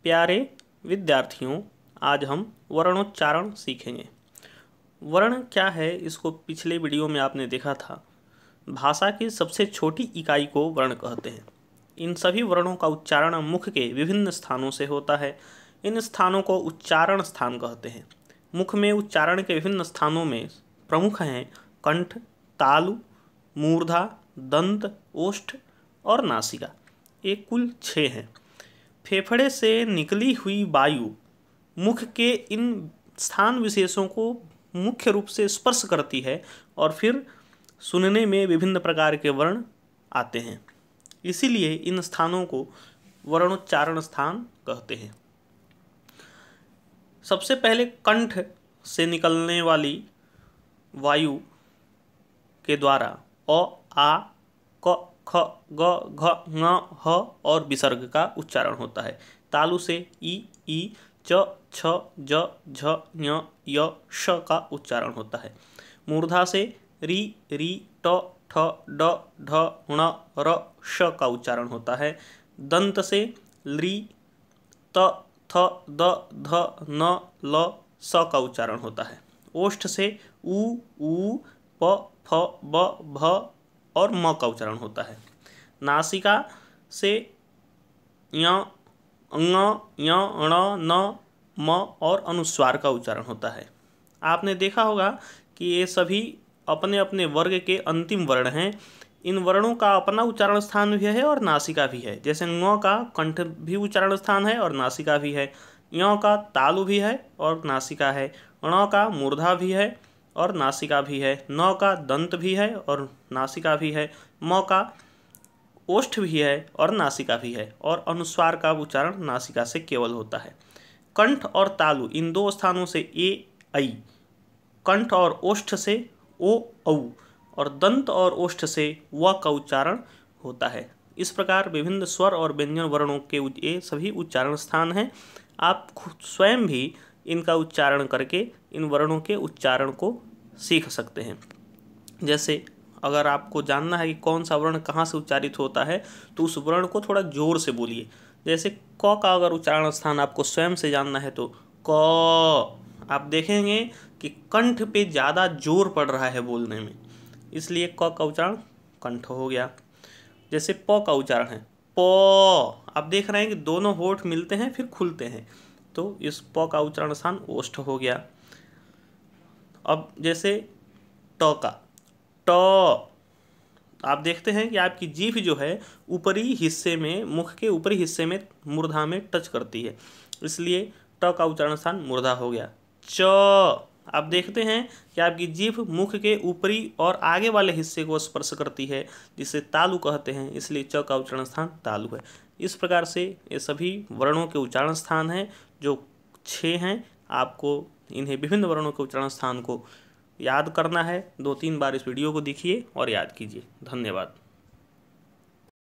प्यारे विद्यार्थियों, आज हम वर्णोच्चारण सीखेंगे। वर्ण क्या है, इसको पिछले वीडियो में आपने देखा था। भाषा की सबसे छोटी इकाई को वर्ण कहते हैं। इन सभी वर्णों का उच्चारण मुख के विभिन्न स्थानों से होता है। इन स्थानों को उच्चारण स्थान कहते हैं। मुख में उच्चारण के विभिन्न स्थानों में प्रमुख हैं कंठ, तालु, मूर्धा, दंत, ओष्ठ और नासिका। ये कुल 6 हैं। फेफड़े से निकली हुई वायु मुख के इन स्थान विशेषों को मुख्य रूप से स्पर्श करती है और फिर सुनने में विभिन्न प्रकार के वर्ण आते हैं। इसीलिए इन स्थानों को वर्णोच्चारण स्थान कहते हैं। सबसे पहले कंठ से निकलने वाली वायु के द्वारा अ, आ, क, ख, ग, घ, ङ, ह और विसर्ग का उच्चारण होता है। तालु से ई, च, छ, ज, झ, ञ, य, श का उच्चारण होता है। मूर्धा से री, ट, ठ, ड, ढ, ण, र, श का उच्चारण होता है। दंत से ली, त, थ, द, ध, न, ल, स का उच्चारण होता है। ओष्ठ से उ, प, फ, ब, भ और म का उच्चारण होता है। नासिका से य, ङ, य, ण, न, म और अनुस्वार का उच्चारण होता है। आपने देखा होगा कि ये सभी अपने अपने वर्ग के अंतिम वर्ण हैं। इन वर्णों का अपना उच्चारण स्थान भी है और नासिका भी है। जैसे ङ का कंठ भी उच्चारण स्थान है और नासिका भी है। य का तालु भी है और नासिका है। ण का मूर्धा भी है और नासिका भी है। न का दंत भी है और नासिका भी है। म का ओष्ठ भी है और नासिका भी है। और अनुस्वार का उच्चारण नासिका से केवल होता है। कंठ और तालु इन दो स्थानों से ए, ऐ, कंठ और ओष्ठ से ओ, औ और दंत और ओष्ठ से व का उच्चारण होता है। इस प्रकार विभिन्न स्वर और व्यंजन वर्णों के ये सभी उच्चारण स्थान हैं। आप स्वयं भी इनका उच्चारण करके इन वर्णों के उच्चारण को सीख सकते हैं। जैसे अगर आपको जानना है कि कौन सा वर्ण कहाँ से उच्चारित होता है तो उस वर्ण को थोड़ा जोर से बोलिए। जैसे क का अगर उच्चारण स्थान आपको स्वयं से जानना है तो क, आप देखेंगे कि कंठ पे ज़्यादा जोर पड़ रहा है बोलने में, इसलिए क का उच्चारण कंठ हो गया। जैसे प का उच्चारण है प, आप देख रहे हैं कि दोनों होठ मिलते हैं फिर खुलते हैं, तो इस प का उच्चारण स्थान ओष्ठ हो गया। अब जैसे ट का ट, आप देखते हैं कि आपकी जीभ जो है ऊपरी हिस्से में, मुख के ऊपरी हिस्से में मूर्धा में टच करती है, इसलिए ट का उच्चारण स्थान मूर्धा हो गया। च, आप देखते हैं कि आपकी जीभ मुख के ऊपरी और आगे वाले हिस्से को स्पर्श करती है, जिसे तालु कहते हैं, इसलिए च का उच्चारण स्थान तालु है। इस प्रकार से ये सभी वर्णों के उच्चारण स्थान हैं जो 6 हैं। आपको इन्हें विभिन्न वर्णों के उच्चारण स्थान को याद करना है। 2-3 बार इस वीडियो को देखिए और याद कीजिए। धन्यवाद।